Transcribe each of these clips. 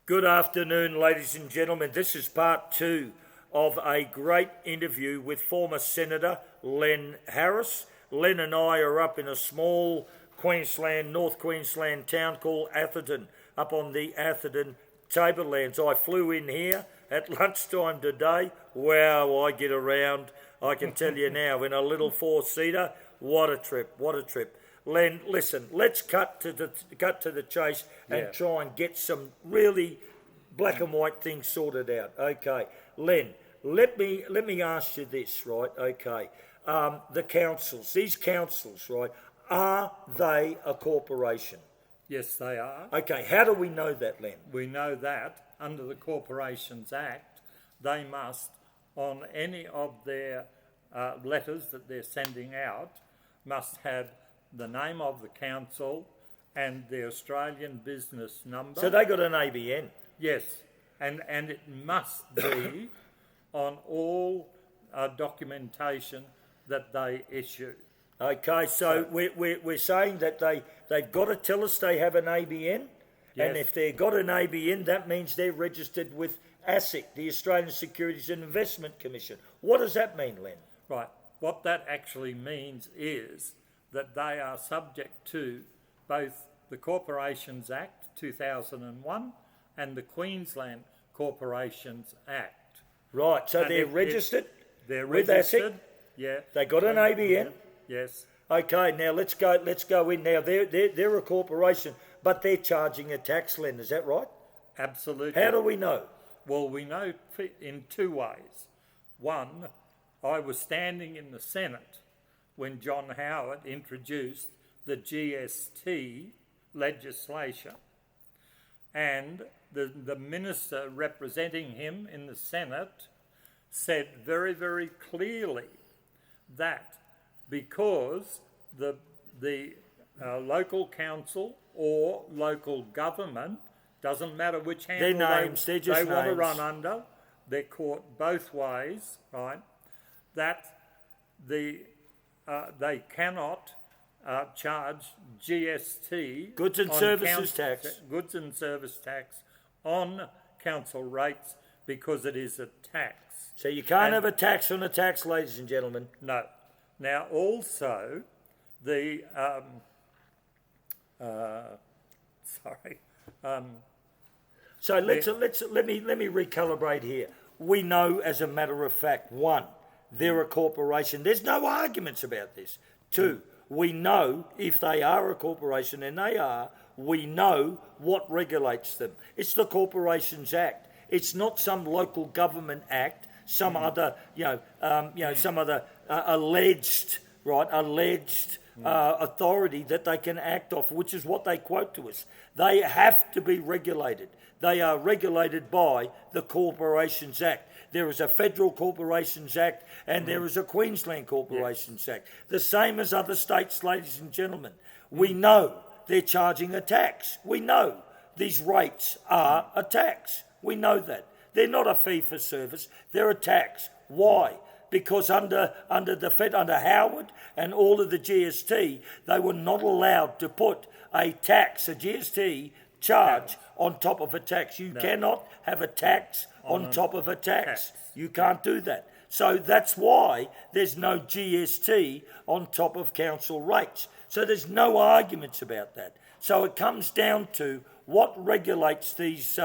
Good afternoon, ladies and gentlemen. This is part two of a great interview with former Senator Len Harris. Len and I are up in a small North Queensland town called Atherton, up on the Atherton tablelands. I flew in here at lunchtime today. Wow, I get around. I can tell you now, in a little four-seater. What a trip, what a trip. Len, listen, let's cut to the chase and try and get some really black and white things sorted out. Okay, Len, let me ask you this, right? Okay, the councils, these councils, right? Are they a corporation? Yes, they are. Okay, how do we know that, Len? We know that under the Corporations Act, they must, on any of their letters that they're sending out, must have the name of the council and the Australian business number. So they got an ABN? Yes, and it must be on all documentation that they issue. Okay, so we're saying that they've got to tell us they have an ABN, Yes. and if they've got an ABN, that means they're registered with ASIC, the Australian Securities and Investment Commission. What does that mean, Len? Right, what that actually means is that they are subject to both the Corporations Act 2001 and the Queensland Corporations Act. Right, so And they're registered? They're with registered, ASIC? yeah. They got an ABN? Yes. Okay, now let's go in now. They're a corporation, but they're charging a tax, Len, is that right? Absolutely. How do we know? Well, we know in two ways. One, I was standing in the Senate when John Howard introduced the GST legislation, and the minister representing him in the Senate said very, very clearly that because the local council or local government, doesn't matter which handle they want to run under, they're caught both ways, right? That they cannot charge GST, goods and services tax, on council rates because it is a tax. So you can't have a tax on a tax, ladies and gentlemen. No. Now also the So let me recalibrate here. We know, as a matter of fact, one, they're a corporation. There's no arguments about this. Two, we know if they are a corporation, and they are, we know what regulates them. It's the Corporations Act. It's not some local government act, some other, some other alleged authority that they can act off, which is what they quote to us. They have to be regulated. They are regulated by the Corporations Act. There is a Federal Corporations Act and there is a Queensland Corporations Act. The same as other states, ladies and gentlemen. We know they're charging a tax. We know these rates are a tax. We know that. They're not a fee for service, they're a tax. Why? Because under Howard and all of the GST, they were not allowed to put a tax, a GST charge on top of a tax. You cannot have a tax on top of a tax. You can't do that. So that's why there's no GST on top of council rates. So there's no arguments about that. So it comes down to what regulates these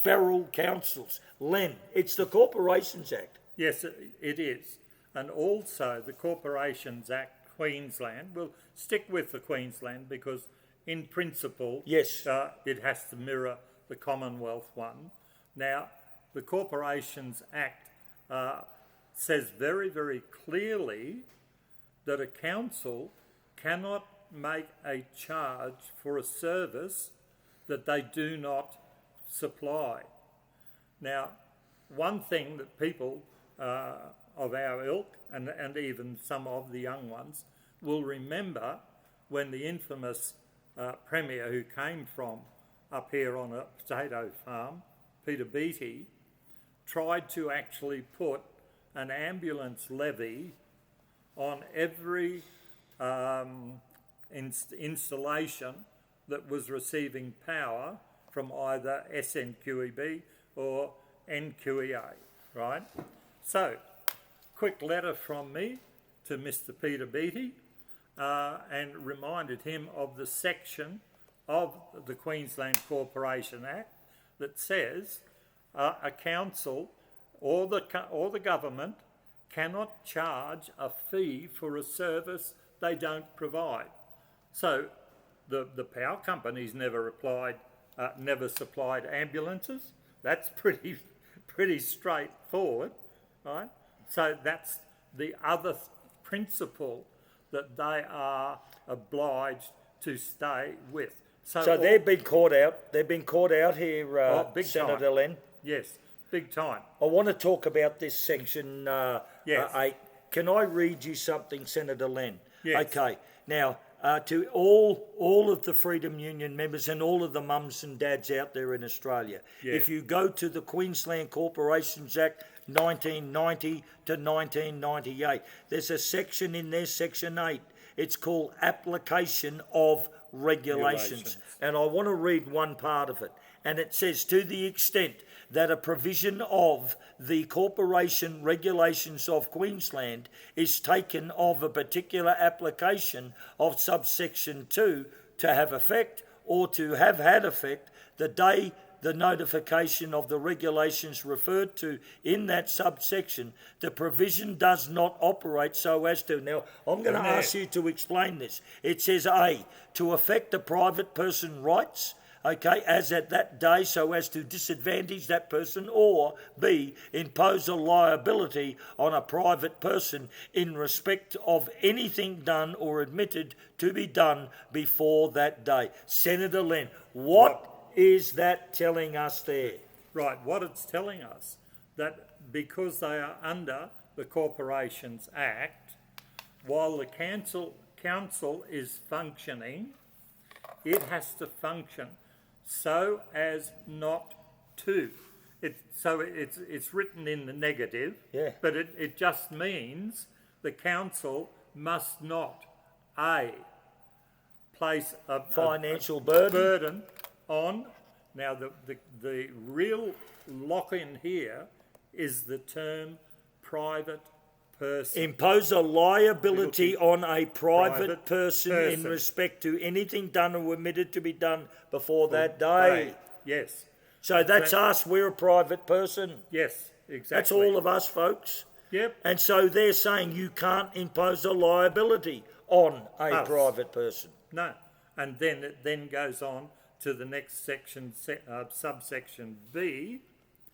federal councils. Len, it's the Corporations Act. Yes, it is. And also the Corporations Act Queensland, we'll stick with the Queensland because in principle it has to mirror the Commonwealth one. Now, the Corporations Act says very, very clearly that a council cannot make a charge for a service that they do not supply. Now, one thing that people of our ilk and even some of the young ones will remember when the infamous Premier who came from up here on a potato farm, Peter Beattie, tried to actually put an ambulance levy on every installation that was receiving power from either SNQEB or NQEA, right? So, quick letter from me to Mr. Peter Beattie and reminded him of the section of the Queensland Corporation Act that says a council or the government cannot charge a fee for a service they don't provide. So the power companies never supplied ambulances. That's pretty straightforward, right? So that's the other principle that they are obliged to stay with. So they've been caught out. They've been caught out here, Senator time. Len. Yes, big time. I want to talk about this section Yes. 8. Can I read you something, Senator Len? Yes. Okay. Now, to all of the Freedom Union members and all of the mums and dads out there in Australia, Yes. if you go to the Queensland Corporations Act 1990 to 1998, there's a section in there, Section 8. It's called Application of Regulations. And I want to read one part of it. And it says, to the extent that a provision of the Corporation Regulations of Queensland is taken of a particular application of subsection 2 to have effect or to have had effect the day the notification of the regulations referred to in that subsection, the provision does not operate so as to... Now, I'm going to ask you to explain this. It says, A, to affect a private person's rights, okay, as at that day so as to disadvantage that person, or B, impose a liability on a private person in respect of anything done or admitted to be done before that day. Senator Len, what is that telling us there? Right, what it's telling us, that because they are under the Corporations Act, while the council is functioning, it has to function so as not to. It's written in the negative, but it just means the council must not, A, place a financial burden on. Now the real lock-in here is the term private person. Impose a liability on a private person in respect to anything done or omitted to be done before that day. Yes. So that's us, we're a private person. Yes, exactly. That's all of us, folks. Yep. And so they're saying you can't impose a liability on a private person. No. And then it then goes on to the next section, subsection B.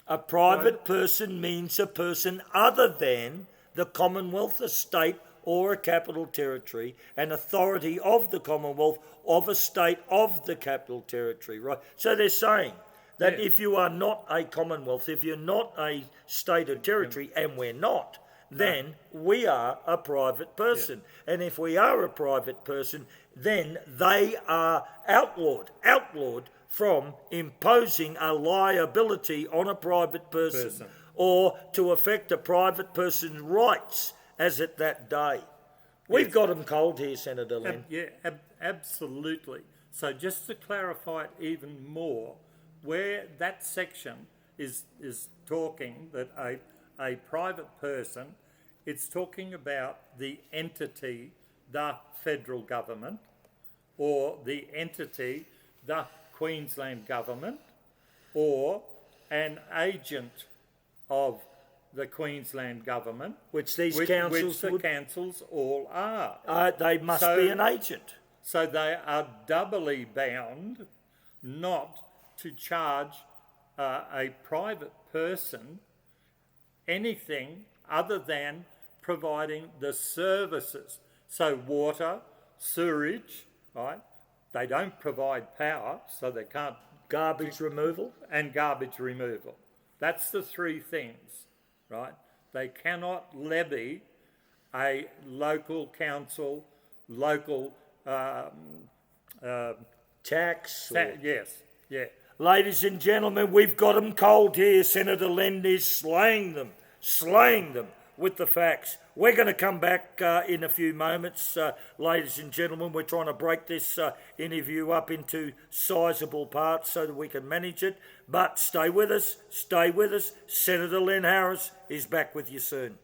A private person means a person other than the Commonwealth, a state or a capital territory, an authority of the Commonwealth, of a state of the capital territory, right? So they're saying that if you are not a Commonwealth, if you're not a state or territory, and we're not, then we are a private person. Yeah. And if we are a private person, then they are outlawed from imposing a liability on a private person. Or to affect a private person's rights as at that day. We've got them cold here, Senator Len. Absolutely. So just to clarify it even more, where that section is talking that a private person, it's talking about the entity, the federal government, or the entity, the Queensland government, or an agent of the Queensland government, which the councils all are. They must be an agent. So they are doubly bound not to charge a private person anything other than providing the services. So water, sewerage, right? They don't provide power, so they can't... Garbage removal? And garbage removal. That's the three things, right? They cannot levy a local council, local tax. Yes, yeah. Ladies and gentlemen, we've got them cold here. Senator Len is slaying them. with the facts. We're going to come back in a few moments, ladies and gentlemen. We're trying to break this interview up into sizable parts so that we can manage it. But stay with us, stay with us. Senator Len Harris is back with you soon.